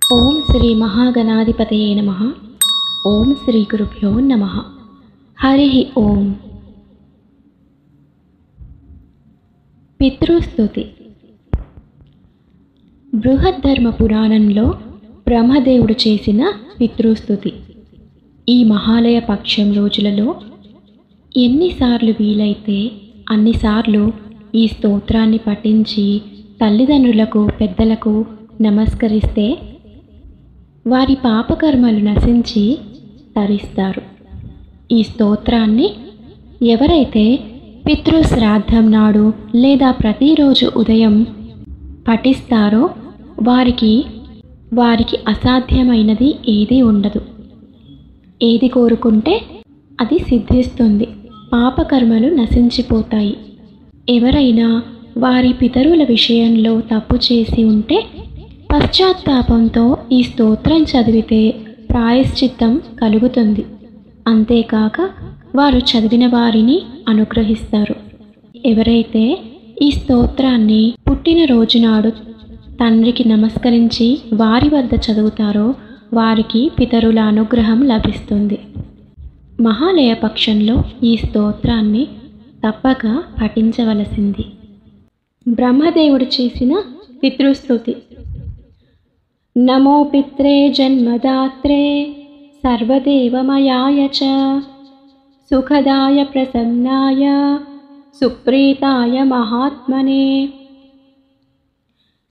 ఓం శ్రీ మహాగణాధిపతయే నమః. ఓం శ్రీ గురుభ్యో నమః. హరి ఓం. పితృస్తుతి. బృహద్ధర్మ పురాణంలో బ్రహ్మదేవుడు చేసిన పితృస్తుతి. ఈ మహాలయ పక్షం రోజులలో ఎన్నిసార్లు వీలైతే అన్నిసార్లు ఈ స్తోత్రాన్ని పఠించి తల్లిదండ్రులకు పెద్దలకు నమస్కరిస్తే వారి పాపకర్మలు నశించి తరిస్తారు. ఈ స్తోత్రాన్ని ఎవరైతే పితృశ్రాద్ధం నాడు లేదా ప్రతిరోజు ఉదయం పఠిస్తారో వారికి అసాధ్యమైనది ఏదీ ఉండదు. ఏది కోరుకుంటే అది సిద్ధిస్తుంది. పాపకర్మలు నశించిపోతాయి. ఎవరైనా వారి పితరుల విషయంలో తప్పు చేసి ఉంటే పశ్చాత్తాపంతో ఈ స్తోత్రం చదివితే ప్రాయశ్చిత్తం కలుగుతుంది. అంతేకాక వారు చదివిన వారిని అనుగ్రహిస్తారు. ఎవరైతే ఈ స్తోత్రాన్ని పుట్టినరోజు నాడు తండ్రికి నమస్కరించి వారి వద్ద చదువుతారో వారికి పితరుల అనుగ్రహం లభిస్తుంది. మహాలయ పక్షంలో ఈ స్తోత్రాన్ని తప్పక పఠించవలసింది. బ్రహ్మదేవుడు చేసిన పితృస్తుతి. నమో పిత్రే జన్మదాత్రే సర్వదేవమయాయ చ సుఖదాయ ప్రసన్నాయ సుప్రీతాయ మహాత్మనే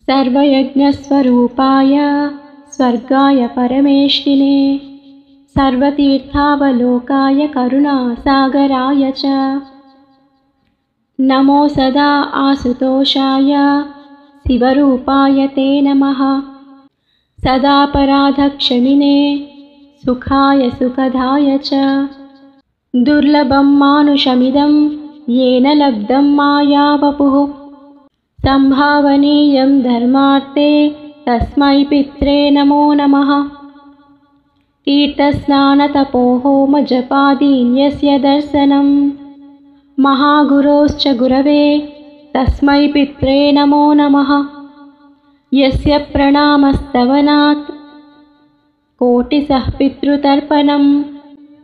సర్వయజ్ఞస్వరూపాయ స్వర్గాయ పరమేష్ఠినే సర్వతీర్థావలోకాయ కరుణాసాగరాయ చ నమో సదా ఆసుతోషాయ శివరూపాయ తే నమః సదాపరాధక్షమినే సుఖాయ సుఖదాయ చ దుర్లభం మానుషమిదం येन లబ్ధం మాయావపుః సంభావనీయం ధర్మార్థే తస్మై పిత్రే నమో నమః తీర్థస్నానతపోహోమ జపాదీన్యస్య దర్శనం మహాగురోశ్చ గురవే తస్మై పిత్రే నమో నమః యస్య ప్రణామస్తవనాత్ కోటిసః పితృతర్పణం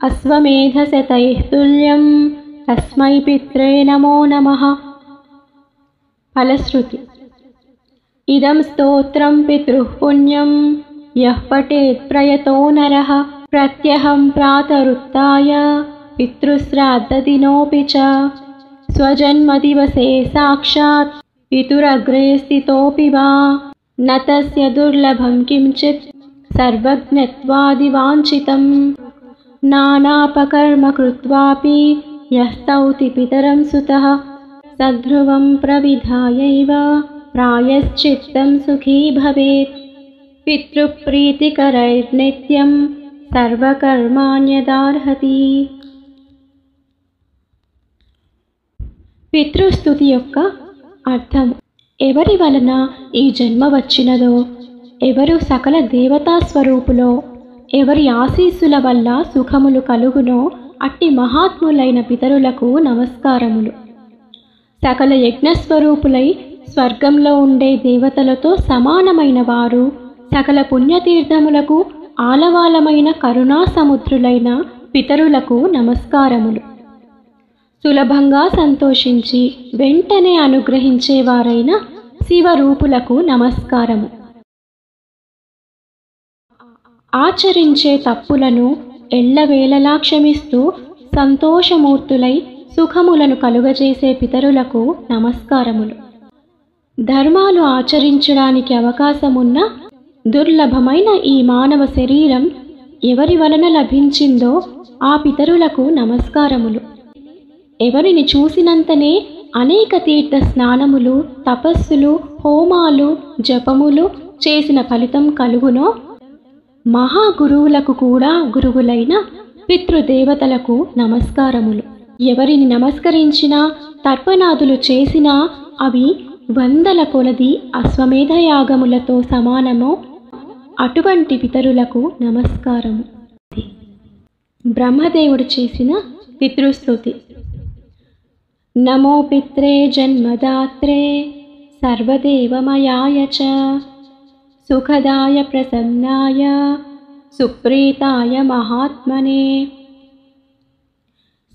అశ్వమేధశతైః తుల్యం తస్మై పిత్రే నమో నమః. ఫలశ్రుతి. ఇదం స్తోత్రం పితృః పుణ్యం యః పఠేత్ ప్రయతో నరః ప్రత్యహం ప్రాతరుత్థాయ పితృశ్రాద్ధదినోపి చ స్వజన్మదివసే సాక్షాత్ పితురగ్రే స్థితోపి వా న తస్య దుర్లభం కించిత్ సర్వజ్ఞత్వాదివాంఛితం నానాపకర్మ కృత్వాపి యః స్తౌతి పితరం సుతః సద్ధ్రువం ప్రవిధాయైవ ప్రాయశ్చిత్తం సుఖీ భవేత్ పితృప్రీతికరైర్నిత్యం సర్వకర్మాణ్యదార్హతి. పితృస్తుతి యొక్క అర్థం. ఎవరి వలన ఈ జన్మ వచ్చినదో, ఎవరు సకల దేవతా స్వరూపులో, ఎవరి ఆశీస్సుల వల్ల సుఖములు కలుగునో అట్టి మహాత్ములైన పితరులకు నమస్కారములు. సకల యజ్ఞస్వరూపులై స్వర్గంలో ఉండే దేవతలతో సమానమైన వారు, సకల పుణ్యతీర్థములకు ఆలవాలమైన కరుణా సముద్రులైన పితరులకు నమస్కారములు. సులభంగా సంతోషించి వెంటనే అనుగ్రహించేవారైన శివరూపులకు నమస్కారము. ఆచరించే తప్పులను ఎల్లవేళలా క్షమిస్తూ సంతోషమూర్తులై సుఖములను కలుగజేసే పితరులకు నమస్కారములు. ధర్మాలు ఆచరించడానికి అవకాశమున్న దుర్లభమైన ఈ మానవ శరీరం ఎవరి వలన లభించిందో ఆ పితరులకు నమస్కారములు. ఎవరిని చూసినంతనే అనేక తీర్థ స్నానములు, తపస్సులు, హోమాలు, జపములు చేసిన ఫలితం కలుగునో మహాగురువులకు కూడా గురువులైన పితృదేవతలకు నమస్కారములు. ఎవరిని నమస్కరించినా తర్పణాదులు చేసినా అవి వందల కొలది అశ్వమేధయాగములతో సమానమో అటువంటి పితరులకు నమస్కారము. బ్రహ్మదేవుడు చేసిన పితృస్తుతి. నమో పిత్రే జన్మదాత్రే सर्वदेवमयाय च सुखदाय प्रसन्नाय सुप्रीताय महात्मने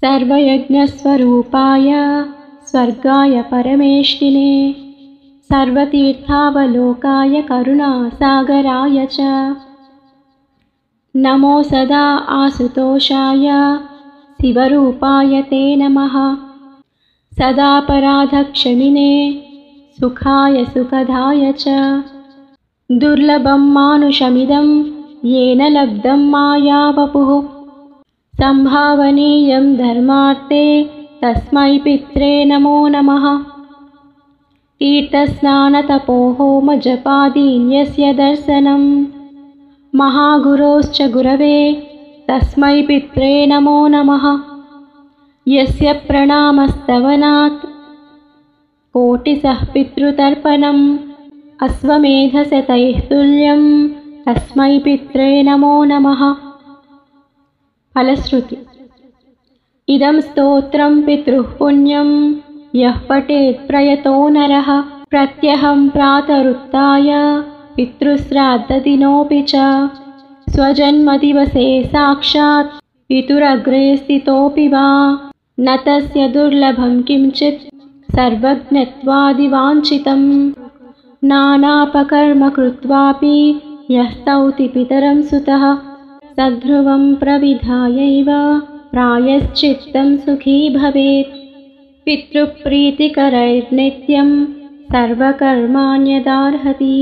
सर्वयज्ञस्वरूपाय स्वर्गाय परमेष्टिने सर्वतीर्थावलोकाय करुणासागराय च नमो सदा आसुतोषाय शिवरूपाय ते नमः सदापराधक्षमिने सुखाय सुखदाय च दुर्लभं मानुषमिदं येन लब्धं मायावपुः संभावनीयं धर्मार्थे तस्मै पित्रे नमो नमः तीर्थस्नानतपोहोमजपादीन्यस्य दर्शनं महागुरोश्च गुरवे तस्मै पित्रे नमो नमः यस्य प्रणामस्तवनात् कोटिसः पितृतर्पणम् अश्वमेधशतैः तुल्यं तस्मै पित्रे नमो नमः फलश्रुति इदं स्तोत्रं पितृः पुण्यं यः पठेत् प्रयतो नरः प्रत्यहं प्रातरुत्थाय पितृश्राद्धदिनोऽपि च स्वजन्मदिवसे साक्षात् पितुरग्रे स्थितोऽपि वा न तस्य दुर्लभं किञ्चित् सर्वज्ञत्वादिवाञ्छितं नानापकर्म कृत्वापि यः स्तौति पितरं सुतः सध्रुवं प्रविधायैव प्रायश्चित्तं सुखी भवेत् पितृप्रीतिकरैर्नित्यं सर्वकर्माण्यदार्हति।